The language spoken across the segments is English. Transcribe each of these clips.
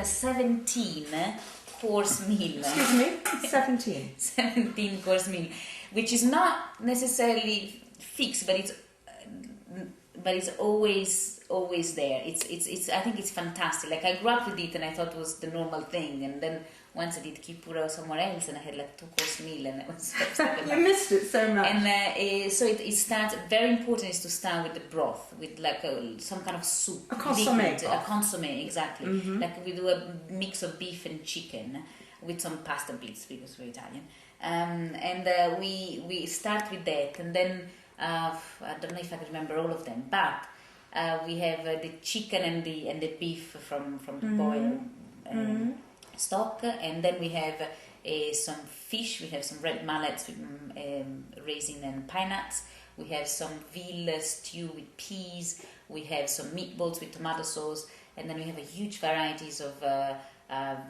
17-course meal. Excuse me, 17. 17-course meal, which is not necessarily fixed, but it's always there. It's I think it's fantastic. Like, I grew up with it and I thought it was the normal thing, and then once I did Kippur somewhere else and I had like 2-course meal, and it was You missed it so much. And so it starts. Very important is to start with the broth, with like some kind of soup, a consommé. A consommé, exactly. Like we do a mix of beef and chicken with some pasta bits because we're Italian. And we start with that, and then I don't know if I can remember all of them, but we have the chicken and the beef from the boil stock, and then we have some fish. We have some red mallets with raisin and pine nuts. We have some veal stew with peas. We have some meatballs with tomato sauce, and then we have a huge varieties of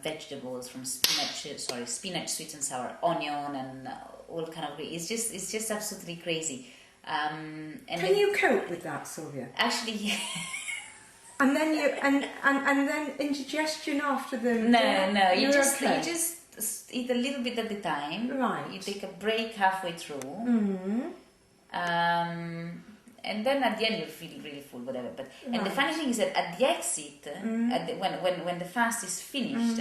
vegetables, from spinach, sweet and sour, onion, and all kind of. It's just absolutely crazy. And can you cope with that, Silvia? Actually, yeah. And then and then indigestion after the no. You just okay. you just eat a little bit at a time. Right. You take a break halfway through. And then at the end you feel really full, whatever. But and the funny thing is that at the exit, when the fast is finished,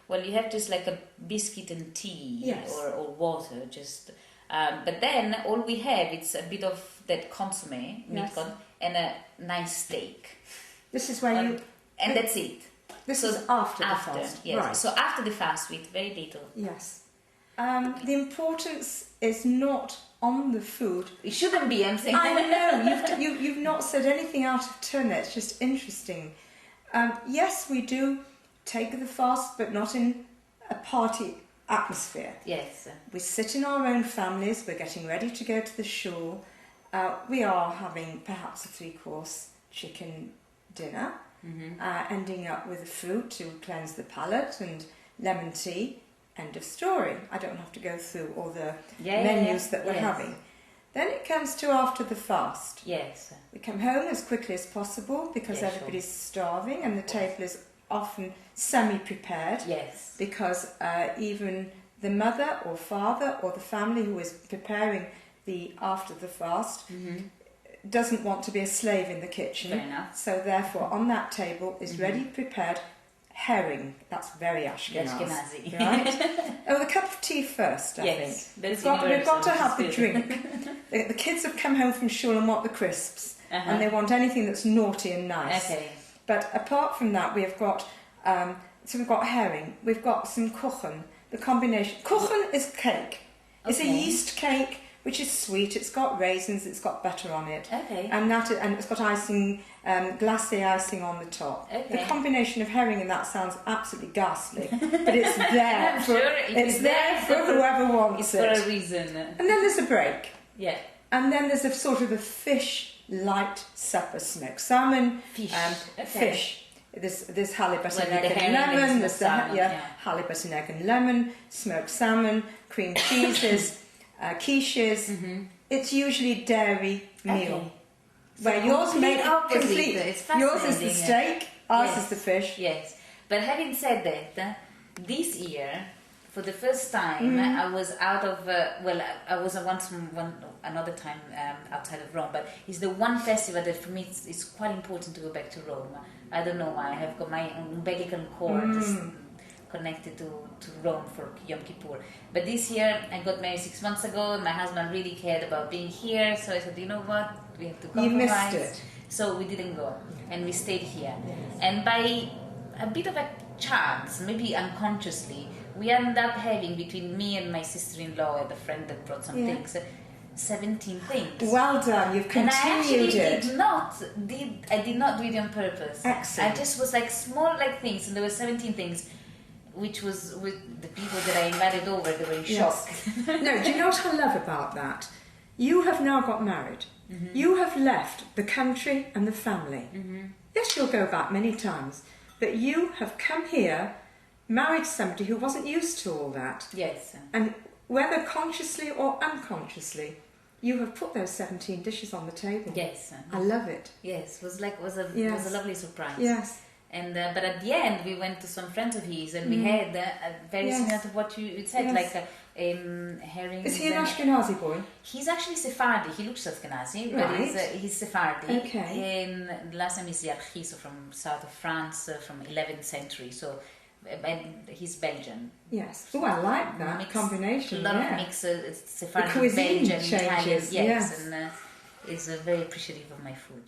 well, you have just like a biscuit and tea or water, just. But then all we have is a bit of that consommé, meat and a nice steak. This is where and that's it. This is after the fast. Yes. Right. So after the fast, we eat very little. Yes. The importance is not on the food. It shouldn't be, I'm saying. I know. You've not said anything out of turn. It's just interesting. Yes, we do take the fast, but not in a party atmosphere. Yes. We sit in our own families. We're getting ready to go to the shul. We are having perhaps a 3-course chicken dinner, ending up with a fruit to cleanse the palate and lemon tea. End of story. I don't have to go through all the menus that we're having. Then it comes to after the fast. Yes. We come home as quickly as possible because everybody's starving, and the table is often semi-prepared. Yes. Because even the mother or father or the family who is preparing the after the fast doesn't want to be a slave in the kitchen. Fair enough. So therefore, on that table is ready prepared herring. That's very Ashkenazi. Right? Oh, the cup of tea first, I think. We've got to have the drink. The kids have come home from shul and want the crisps. And they want anything that's naughty and nice. Okay. But apart from that, we've got we've got herring. We've got some kuchen. The combination. Kuchen is cake. It's a yeast cake, which is sweet. It's got raisins. It's got butter on it. Okay. And it's got icing, glacé icing on the top. Okay. The combination of herring and that sounds absolutely ghastly, but it's there. I'm for, sure it's there for whoever wants it. It's for a reason. And then there's a break. Yeah. And then there's a sort of a fish light supper, smoked salmon, fish. There's halibut and egg and lemon. There's halibut and egg and lemon, smoked salmon, cream cheeses, quiches. It's usually dairy meal. Where yours made complete. Yours is the steak, ours is the fish. Yes, but having said that, this year, for the first time, I was out of. I was another time outside of Rome, but it's the one festival that for me it's quite important to go back to Rome. I don't know why. I have got my umbilical cord connected to Rome for Yom Kippur. But this year, I got married 6 months ago, and my husband really cared about being here, so I said, you know what, we have to compromise. You missed it. So we didn't go, and we stayed here. And by a bit of a chance, maybe unconsciously, we ended up having, between me and my sister-in-law and a friend that brought some things, 17 things. Well done, you've continued it. I did not do it on purpose. Excellent. I just was like small things, and there were 17 things, which was with the people that I invited over, they were in shock. No, do you know what I love about that? You have now got married. You have left the country and the family. Yes, you'll go back many times, but you have come here, married somebody who wasn't used to all that. Yes. And whether consciously or unconsciously, you have put those 17 dishes on the table. Yes. I love it. Yes, was a lovely surprise. Yes. And but at the end, we went to some friends of his, and we had very similar to what you said, like herring. Is he an Ashkenazi boy? He's actually Sephardi. He looks Ashkenazi, but he's Sephardi. Okay. And last time he's Yarchi, so from south of France, from 11th century. So, and he's Belgian. Yes. Oh, I like that combination. A lot of mix, Sephardi, the cuisine Belgian, changes. Italian. Yes, and is very appreciative of my food.